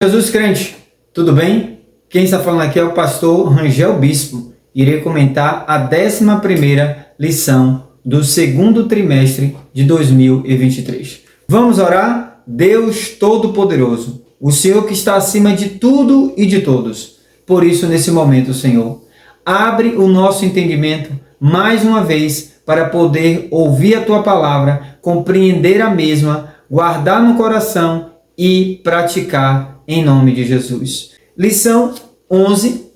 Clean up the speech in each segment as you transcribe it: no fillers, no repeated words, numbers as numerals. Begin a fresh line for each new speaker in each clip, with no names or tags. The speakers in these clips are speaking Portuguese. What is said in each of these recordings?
Jesus crente, tudo bem? Quem está falando aqui é o pastor Rangel Bispo. Irei comentar a 11ª lição do segundo trimestre de 2023. Vamos orar? Deus Todo-Poderoso, o Senhor que está acima de tudo e de todos. Por isso, nesse momento, Senhor, abre o nosso entendimento mais uma vez para poder ouvir a Tua palavra, compreender a mesma, guardar no coração e praticar em nome de Jesus. Lição 11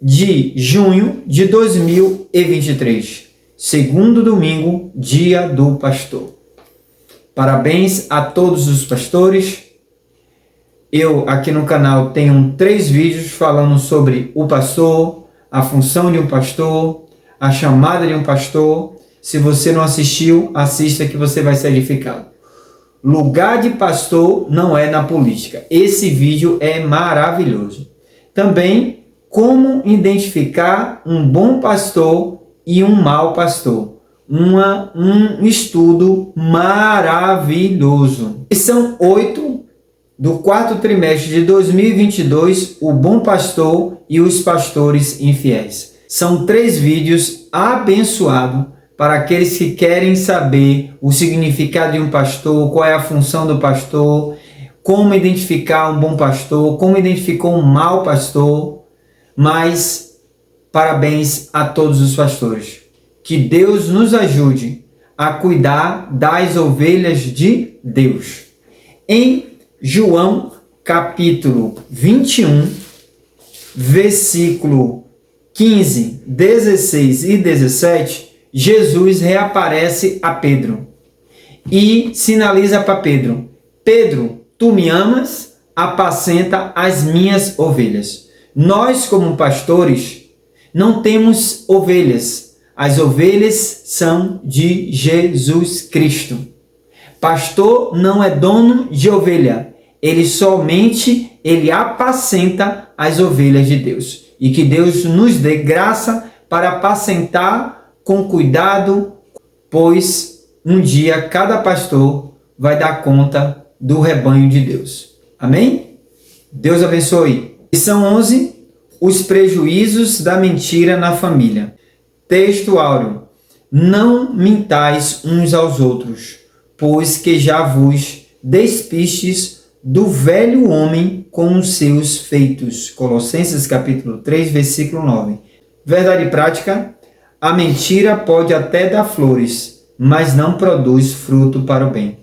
de junho de 2023, segundo domingo, dia do pastor. Parabéns a todos os pastores. Eu aqui no canal tenho 3 vídeos falando sobre o pastor, a função de um pastor, a chamada de um pastor. Se você não assistiu, assista que você vai ser edificado. Lugar de pastor não é na política. Esse vídeo é maravilhoso. Também, como identificar um bom pastor e um mau pastor. Um estudo maravilhoso. Lição 8 do 4º trimestre de 2022, o bom pastor e os pastores infiéis. São 3 vídeos abençoados para aqueles que querem saber o significado de um pastor, qual é a função do pastor, como identificar um bom pastor, como identificar um mau pastor. Mas parabéns a todos os pastores. Que Deus nos ajude a cuidar das ovelhas de Deus. Em João capítulo 21, versículo 15, 16 e 17, Jesus reaparece a Pedro e sinaliza para Pedro: Pedro, tu me amas? Apacenta as minhas ovelhas. Nós, como pastores, não temos ovelhas. As ovelhas são de Jesus Cristo. Pastor não é dono de ovelha. Ele apacenta as ovelhas de Deus. E que Deus nos dê graça para apacentar com cuidado, pois um dia cada pastor vai dar conta do rebanho de Deus. Amém? Deus abençoe. Lição 11, os prejuízos da mentira na família. Texto áureo. Não mintais uns aos outros, pois que já vos despistes do velho homem com os seus feitos. Colossenses capítulo 3, versículo 9. Verdade prática. A mentira pode até dar flores, mas não produz fruto para o bem.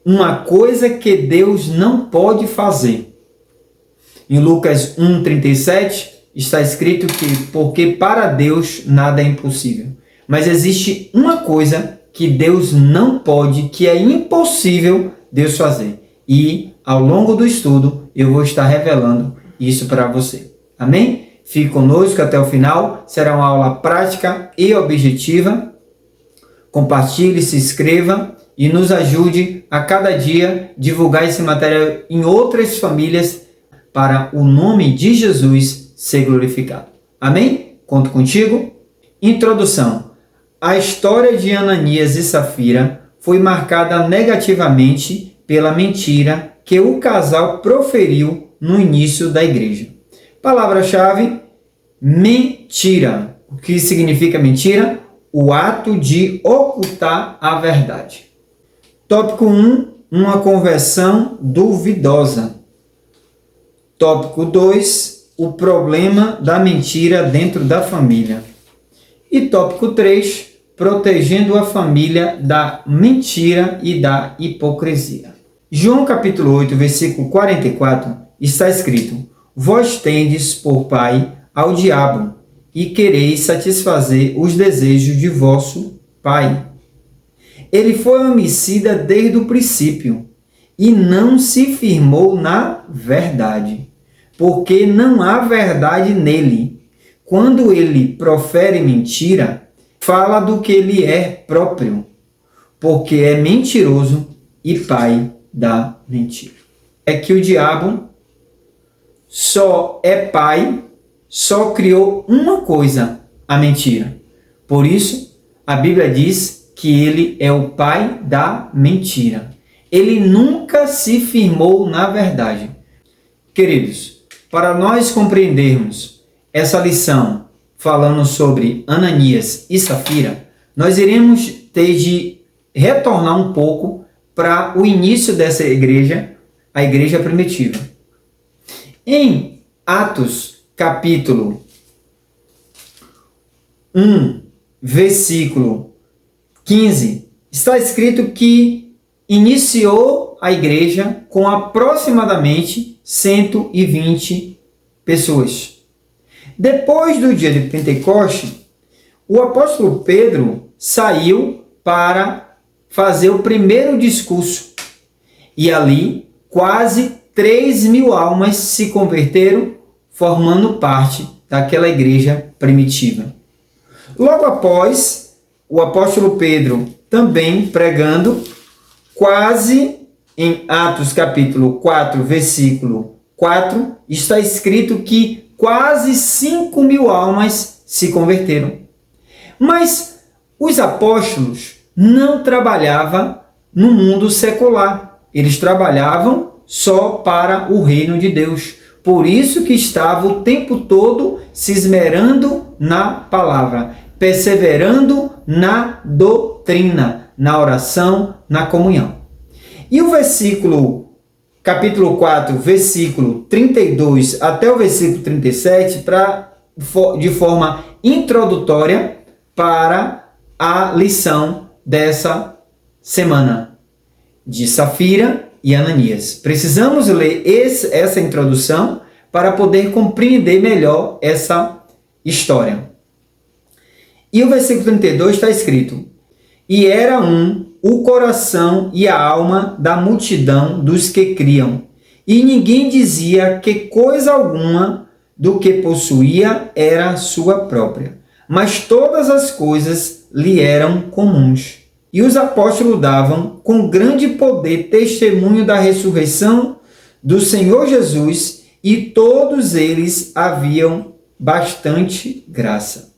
Uma coisa que Deus não pode fazer. Em Lucas 1,37 está escrito que porque para Deus nada é impossível. Mas existe uma coisa que Deus não pode, que é impossível Deus fazer. E ao longo do estudo eu vou estar revelando isso para você. Amém? Fique conosco até o final, será uma aula prática e objetiva. Compartilhe, se inscreva e nos ajude a cada dia divulgar esse material em outras famílias para o nome de Jesus ser glorificado. Amém? Conto contigo. Introdução. A história de Ananias e Safira foi marcada negativamente pela mentira que o casal proferiu no início da igreja. Palavra-chave, mentira. O que significa mentira? O ato de ocultar a verdade. Tópico 1, uma conversão duvidosa. Tópico 2, o problema da mentira dentro da família. E tópico 3, protegendo a família da mentira e da hipocrisia. João capítulo 8, versículo 44, está escrito: Vós tendes por pai ao diabo, e quereis satisfazer os desejos de vosso pai. Ele foi homicida desde o princípio, e não se firmou na verdade, porque não há verdade nele. Quando ele profere mentira, fala do que lhe é próprio, porque é mentiroso e pai da mentira. É que o diabo só é pai, só criou uma coisa, a mentira. Por isso, a Bíblia diz que ele é o pai da mentira. ele nunca se firmou na verdade. Queridos, para nós compreendermos essa lição falando sobre Ananias e Safira, nós iremos ter de retornar um pouco para o início dessa igreja, a igreja primitiva. Em Atos, capítulo 1, versículo 15, está escrito que iniciou a igreja com aproximadamente 120 pessoas. Depois do dia de Pentecoste, o apóstolo Pedro saiu para fazer o primeiro discurso. E ali, quase 3.000 almas se converteram, formando parte daquela igreja primitiva. Logo após, o apóstolo Pedro também pregando, quase em Atos capítulo 4, versículo 4, está escrito que quase 5.000 almas se converteram. Mas os apóstolos não trabalhavam no mundo secular. Eles trabalhavam só para o reino de Deus. Por isso que estavam o tempo todo se esmerando na palavra, perseverando na doutrina, na oração, na comunhão. E o capítulo 4, versículo 32 até o versículo 37, de forma introdutória para a lição dessa semana, de Safira e Ananias. Precisamos ler essa introdução para poder compreender melhor essa história. E o versículo 32 está escrito: e era o coração e a alma da multidão dos que criam, e ninguém dizia que coisa alguma do que possuía era sua própria, mas todas as coisas lhe eram comuns. E os apóstolos davam com grande poder testemunho da ressurreição do Senhor Jesus, e todos eles haviam bastante graça.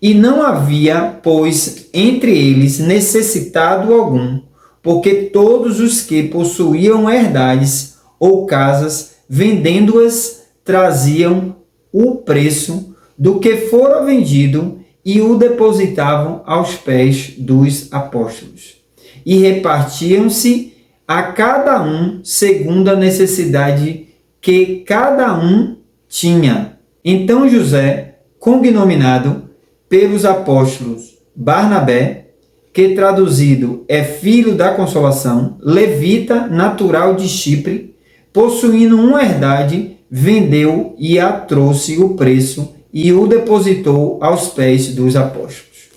E não havia, pois, entre eles necessitado algum, porque todos os que possuíam herdades ou casas, vendendo-as, traziam o preço do que fora vendido e o depositavam aos pés dos apóstolos. E repartiam-se a cada um segundo a necessidade que cada um tinha. Então José, cognominado pelos apóstolos Barnabé, que traduzido é filho da consolação, levita, natural de Chipre, possuindo uma herdade, vendeu e a trouxe o preço e o depositou aos pés dos apóstolos.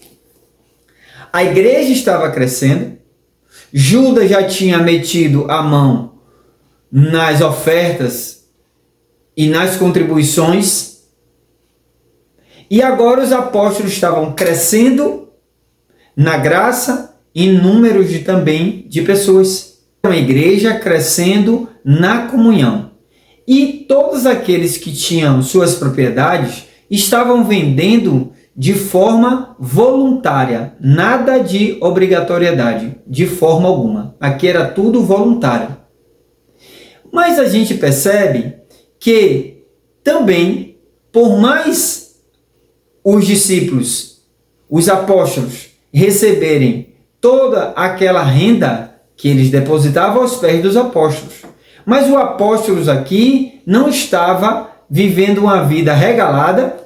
A igreja estava crescendo, Judas já tinha metido a mão nas ofertas e nas contribuições, e agora os apóstolos estavam crescendo na graça e números também de pessoas. Uma igreja crescendo na comunhão. E todos aqueles que tinham suas propriedades estavam vendendo de forma voluntária, nada de obrigatoriedade, de forma alguma. Aqui era tudo voluntário. Mas a gente percebe que também, por mais os discípulos, os apóstolos, receberem toda aquela renda que eles depositavam aos pés dos apóstolos, mas o apóstolos aqui não estava vivendo uma vida regalada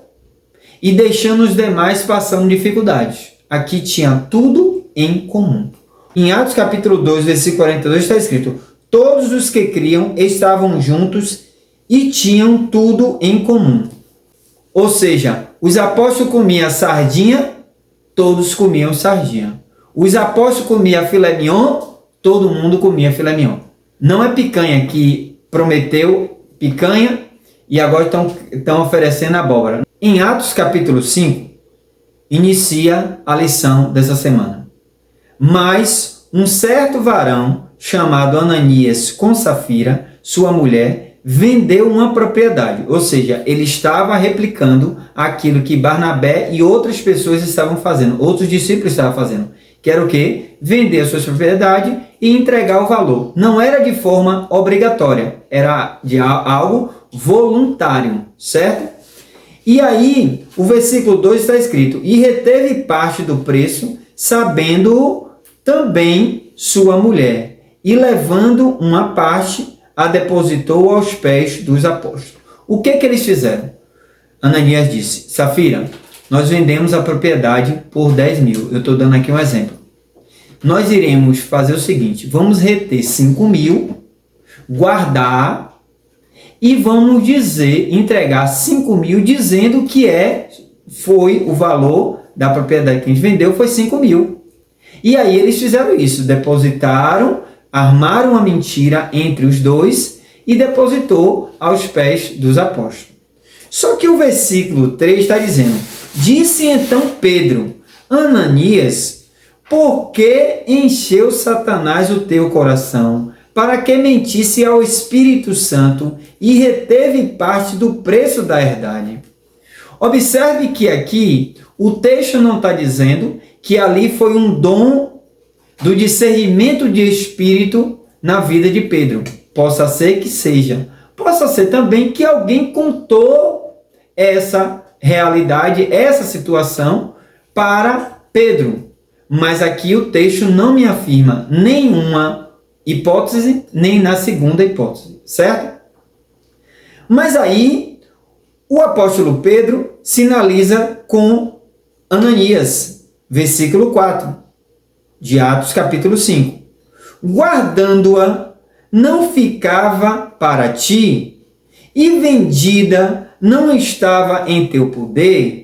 e deixando os demais passando dificuldades. Aqui tinha tudo em comum. Em Atos capítulo 2, versículo 42 está escrito: todos os que criam estavam juntos e tinham tudo em comum. Ou seja, os apóstolos comiam sardinha, todos comiam sardinha. Os apóstolos comiam filé mignon, todo mundo comia filé mignon. Não é picanha que prometeu picanha e agora estão oferecendo abóbora. Em Atos capítulo 5, inicia a lição dessa semana. Mas um certo varão, chamado Ananias com Safira, sua mulher, vendeu uma propriedade, ou seja, ele estava replicando aquilo que Barnabé e outras pessoas estavam fazendo, outros discípulos estavam fazendo, que era o quê? Vender as suas propriedades e entregar o valor. Não era de forma obrigatória, era de algo voluntário, certo? E aí, o versículo 2 está escrito: e reteve parte do preço, sabendo também sua mulher, e levando uma parte, a depositou aos pés dos apóstolos. O que eles fizeram? Ananias disse: Safira, nós vendemos a propriedade por 10 mil. Eu estou dando aqui um exemplo. Nós iremos fazer o seguinte: vamos reter 5 mil, guardar e vamos entregar 5 mil dizendo que foi o valor da propriedade que a gente vendeu, foi 5 mil. E aí eles fizeram isso, depositaram, armaram uma mentira entre os dois e depositou aos pés dos apóstolos. Só que o versículo 3 está dizendo: disse então Pedro: Ananias, por que encheu Satanás o teu coração, para que mentisse ao Espírito Santo e reteve parte do preço da herdade? Observe que aqui o texto não está dizendo que ali foi um dom do discernimento de espírito na vida de Pedro. Possa ser que seja. Possa ser também que alguém contou essa realidade, essa situação para Pedro. Mas aqui o texto não me afirma nenhuma hipótese, nem na segunda hipótese, certo? Mas aí o apóstolo Pedro sinaliza com Ananias, versículo 4, de Atos capítulo 5. Guardando-a, não ficava para ti, e vendida não estava em teu poder?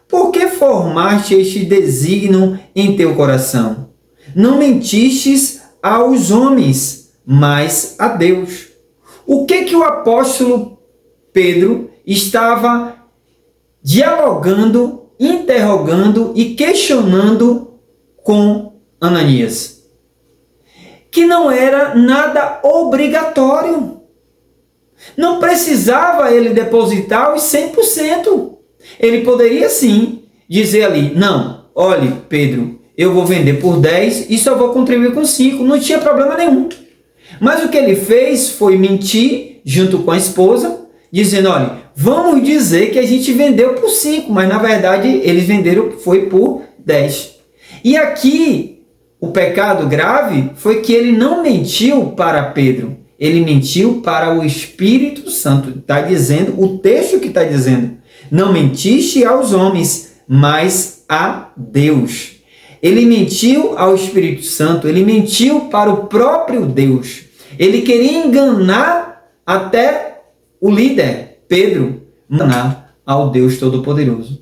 Por que formaste este desígnio em teu coração? Não mentistes aos homens, mas a Deus. O que o apóstolo Pedro estava dialogando, interrogando e questionando com Ananias? Que não era nada obrigatório. Não precisava ele depositar os 100%. Ele poderia sim dizer ali: não, olhe Pedro, eu vou vender por 10 e só vou contribuir com 5. Não tinha problema nenhum. Mas o que ele fez foi mentir junto com a esposa, dizendo: olha, vamos dizer que a gente vendeu por 5, mas na verdade eles venderam foi por 10. E aqui o pecado grave foi que ele não mentiu para Pedro, ele mentiu para o Espírito Santo. Está dizendo, o texto que está dizendo: não mentiste aos homens, mas a Deus. Ele mentiu ao Espírito Santo, ele mentiu para o próprio Deus. Ele queria enganar até o líder, Pedro, enganar ao Deus Todo-Poderoso.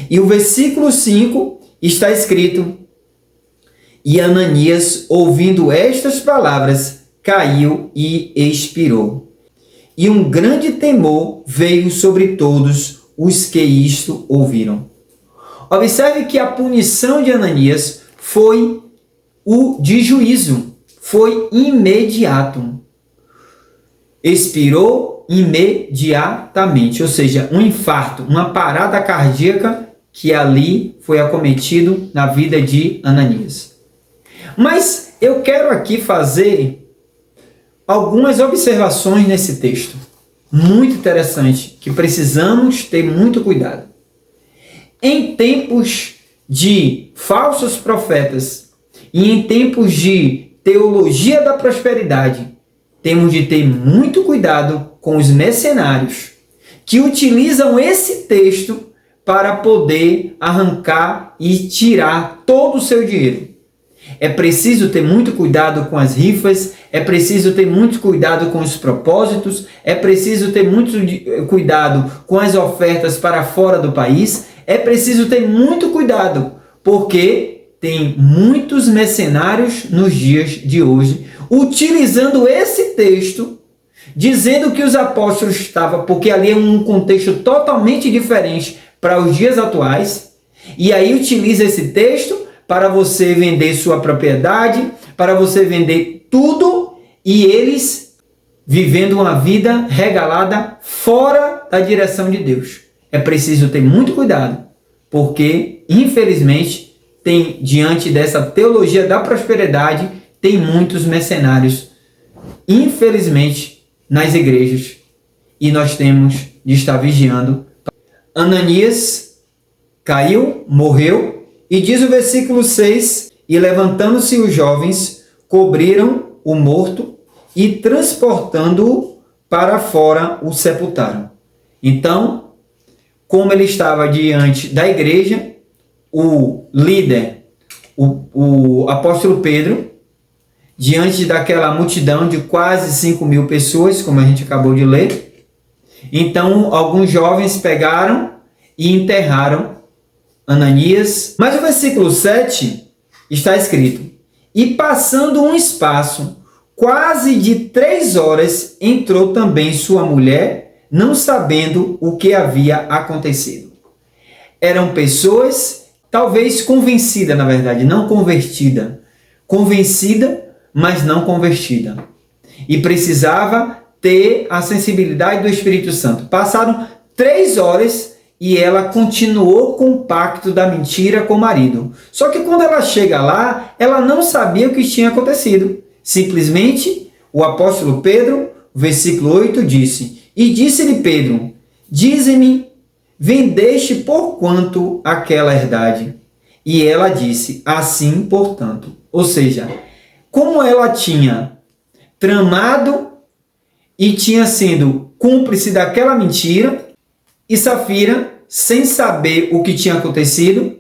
E o versículo 5 está escrito: e Ananias, ouvindo estas palavras, caiu e expirou. E um grande temor veio sobre todos os que isto ouviram. Observe que a punição de Ananias foi o de juízo, foi imediato. Expirou imediatamente, ou seja, um infarto, uma parada cardíaca que ali foi acometido na vida de Ananias. Mas eu quero aqui fazer algumas observações nesse texto, muito interessante, que precisamos ter muito cuidado. Em tempos de falsos profetas e em tempos de teologia da prosperidade, temos de ter muito cuidado com os mercenários que utilizam esse texto para poder arrancar e tirar todo o seu dinheiro. É preciso ter muito cuidado com as rifas, é preciso ter muito cuidado com os propósitos, é preciso ter muito cuidado com as ofertas para fora do país, é preciso ter muito cuidado, porque tem muitos mercenários nos dias de hoje, utilizando esse texto, dizendo que os apóstolos estavam, porque ali é um contexto totalmente diferente para os dias atuais, e aí utiliza esse texto para você vender sua propriedade, para você vender tudo, e eles vivendo uma vida regalada fora da direção de Deus. É preciso ter muito cuidado, porque, infelizmente, tem diante dessa teologia da prosperidade, tem muitos mercenários, infelizmente, nas igrejas. E nós temos de estar vigiando. Ananias caiu, morreu, e diz o versículo 6, e levantando-se os jovens, cobriram o morto e transportando-o para fora o sepultaram. Então, como ele estava diante da igreja, o líder, o apóstolo Pedro, diante daquela multidão de quase 5.000 pessoas, como a gente acabou de ler, então alguns jovens pegaram e enterraram Ananias. Mas o versículo 7 está escrito: e passando um espaço quase de 3 horas, entrou também sua mulher, não sabendo o que havia acontecido. Eram pessoas, talvez convencidas, na verdade, não convertida. Convencida, mas não convertida. E precisava ter a sensibilidade do Espírito Santo. Passaram 3 horas e ela continuou com o pacto da mentira com o marido. Só que quando ela chega lá, ela não sabia o que tinha acontecido. Simplesmente, o apóstolo Pedro, versículo 8, disse: e disse-lhe Pedro: dize-me, vendeste por quanto aquela herdade? E ela disse: assim, portanto. Ou seja, como ela tinha tramado e tinha sido cúmplice daquela mentira, e Safira, sem saber o que tinha acontecido,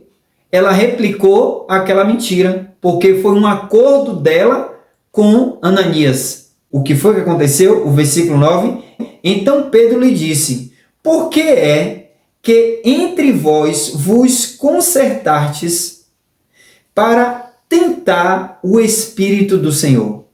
ela replicou aquela mentira, porque foi um acordo dela com Ananias. O que foi que aconteceu? O versículo 9. Então Pedro lhe disse: por que é que entre vós vos concertastes para tentar o Espírito do Senhor?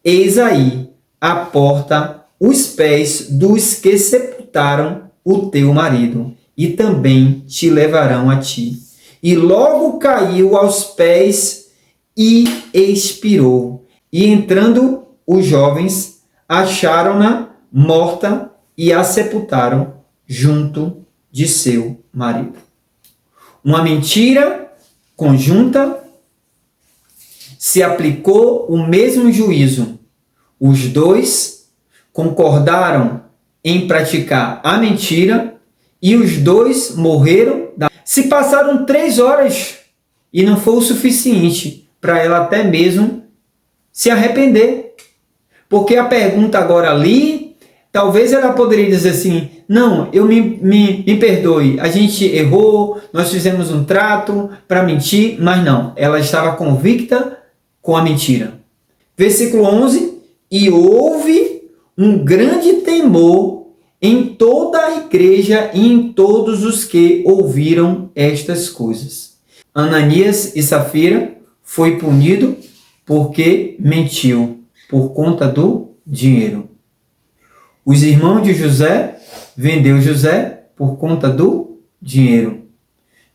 Eis aí a porta os pés dos que sepultaram o teu marido, e também te levarão a ti. E logo caiu aos pés e expirou. E entrando os jovens, acharam-na morta e a sepultaram junto de seu marido. Uma mentira conjunta, se aplicou o mesmo juízo. Os dois concordaram em praticar a mentira e os dois morreram. Se passaram 3 horas e não foi o suficiente para ela até mesmo se arrepender. Porque a pergunta agora ali, talvez ela poderia dizer assim: não, eu me perdoe, a gente errou, nós fizemos um trato para mentir, mas não, ela estava convicta com a mentira. Versículo 11, e houve um grande temor em toda a igreja e em todos os que ouviram estas coisas. Ananias e Safira foi punido porque mentiu por conta do dinheiro. Os irmãos de José vendeu José por conta do dinheiro.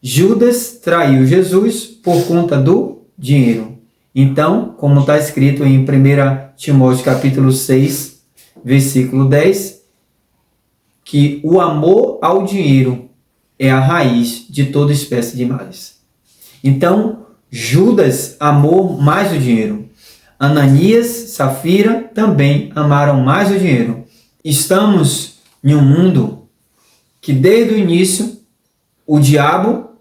Judas traiu Jesus por conta do dinheiro. Então, como está escrito em 1 Timóteo capítulo 6, versículo 10, que o amor ao dinheiro é a raiz de toda espécie de males. Então, Judas amou mais o dinheiro. Ananias, Safira também amaram mais o dinheiro. Estamos em um mundo que desde o início o diabo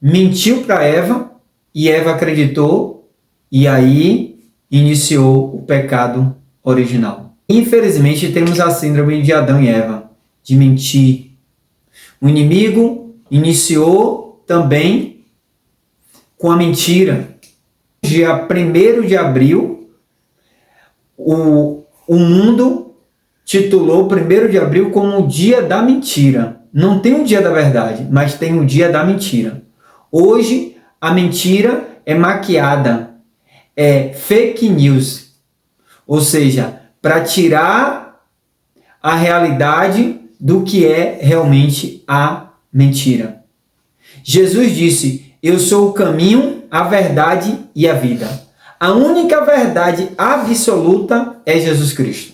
mentiu para Eva e Eva acreditou e aí iniciou o pecado original. Infelizmente temos a síndrome de Adão e Eva, de mentir. O inimigo iniciou também com a mentira. Dia 1º de abril, o mundo titulou 1º de abril como o dia da mentira. Não tem o dia da verdade, mas tem o dia da mentira. Hoje, a mentira é maquiada, é fake news. Ou seja, para tirar a realidade do que é realmente a mentira. Jesus disse: eu sou o caminho, a verdade e a vida. A única verdade absoluta é Jesus Cristo.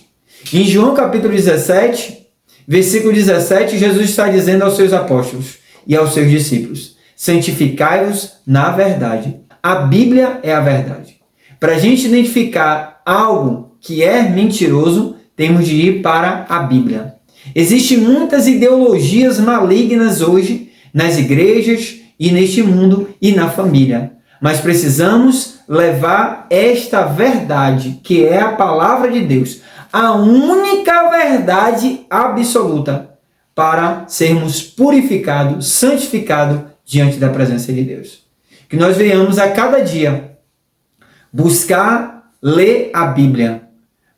Em João capítulo 17, versículo 17, Jesus está dizendo aos seus apóstolos e aos seus discípulos: santificai-vos na verdade. A Bíblia é a verdade. Para a gente identificar algo que é mentiroso, temos de ir para a Bíblia. Existem muitas ideologias malignas hoje nas igrejas e neste mundo e na família. Mas precisamos levar esta verdade, que é a palavra de Deus, a única verdade absoluta, para sermos purificados, santificados diante da presença de Deus. Que nós venhamos a cada dia buscar ler a Bíblia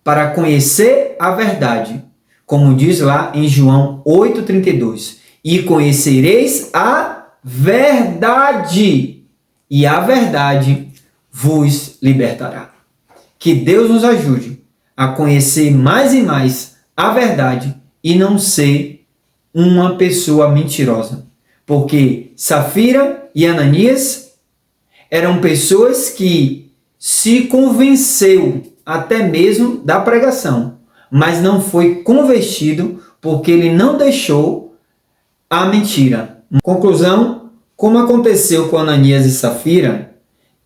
para conhecer a verdade, como diz lá em João 8,32. E conhecereis a verdade, e a verdade vos libertará. Que Deus nos ajude a conhecer mais e mais a verdade e não ser uma pessoa mentirosa. Porque Safira e Ananias eram pessoas que se convenceu até mesmo da pregação, mas não foi convertido porque ele não deixou a mentira. Conclusão, como aconteceu com Ananias e Safira,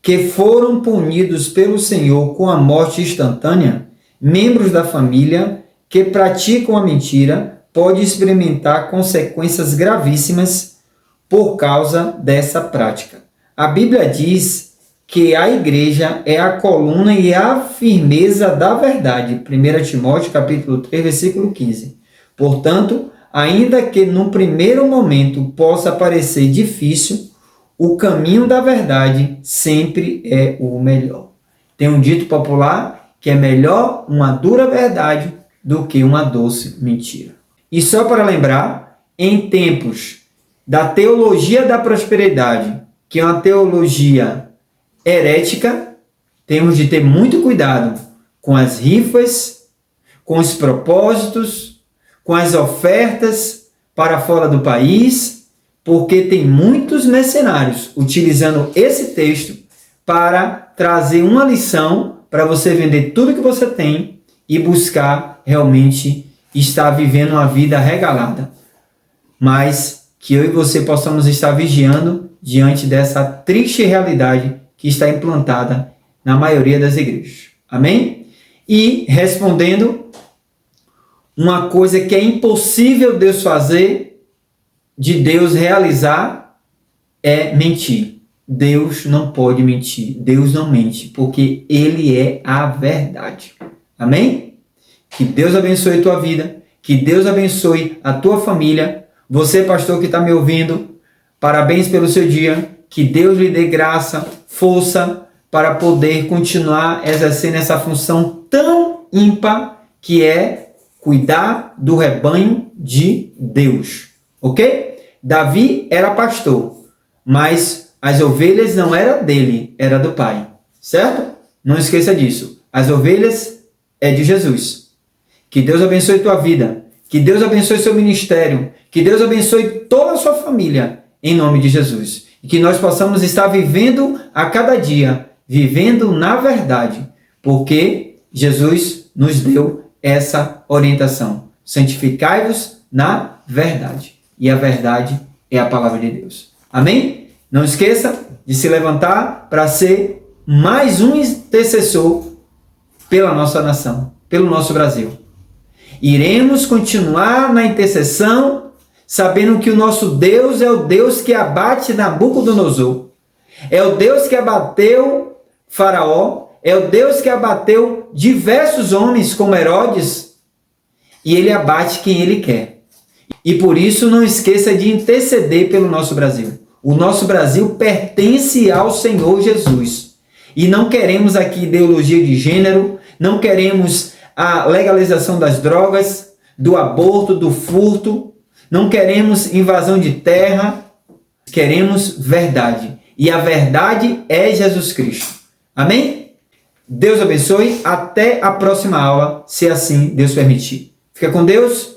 que foram punidos pelo Senhor com a morte instantânea, membros da família que praticam a mentira podem experimentar consequências gravíssimas por causa dessa prática. A Bíblia diz que a igreja é a coluna e a firmeza da verdade. 1 Timóteo capítulo 3, versículo 15. Portanto, ainda que no primeiro momento possa parecer difícil, o caminho da verdade sempre é o melhor. Tem um dito popular que é melhor uma dura verdade do que uma doce mentira. E só para lembrar, em tempos da teologia da prosperidade, que é uma teologia herética, temos de ter muito cuidado com as rifas, com os propósitos, com as ofertas para fora do país, porque tem muitos mercenários utilizando esse texto para trazer uma lição para você vender tudo que você tem e buscar realmente estar vivendo uma vida regalada. Mas que eu e você possamos estar vigiando diante dessa triste realidade que está implantada na maioria das igrejas. Amém? E respondendo, uma coisa que é impossível Deus fazer, de Deus realizar, é mentir. Deus não pode mentir. Deus não mente, porque Ele é a verdade. Amém? Que Deus abençoe a tua vida. Que Deus abençoe a tua família. Você, pastor, que está me ouvindo, parabéns pelo seu dia. Que Deus lhe dê graça, força, para poder continuar exercendo essa função tão ímpar que é cuidar do rebanho de Deus. Ok? Davi era pastor, mas as ovelhas não eram dele, era do pai. Certo? Não esqueça disso. As ovelhas é de Jesus. Que Deus abençoe tua vida. Que Deus abençoe seu ministério. Que Deus abençoe toda a sua família. Em nome de Jesus. E que nós possamos estar vivendo a cada dia, vivendo na verdade. Porque Jesus nos deu essa orientação. Santificai-vos na verdade. E a verdade é a palavra de Deus. Amém? Não esqueça de se levantar para ser mais um intercessor pela nossa nação, pelo nosso Brasil. Iremos continuar na intercessão, sabendo que o nosso Deus é o Deus que abate Nabucodonosor. É o Deus que abateu Faraó. É o Deus que abateu diversos homens como Herodes. E ele abate quem ele quer. E por isso não esqueça de interceder pelo nosso Brasil. O nosso Brasil pertence ao Senhor Jesus. E não queremos aqui ideologia de gênero, não queremos a legalização das drogas, do aborto, do furto, não queremos invasão de terra, queremos verdade. E a verdade é Jesus Cristo. Amém? Deus abençoe. Até a próxima aula, se assim Deus permitir. Fica com Deus.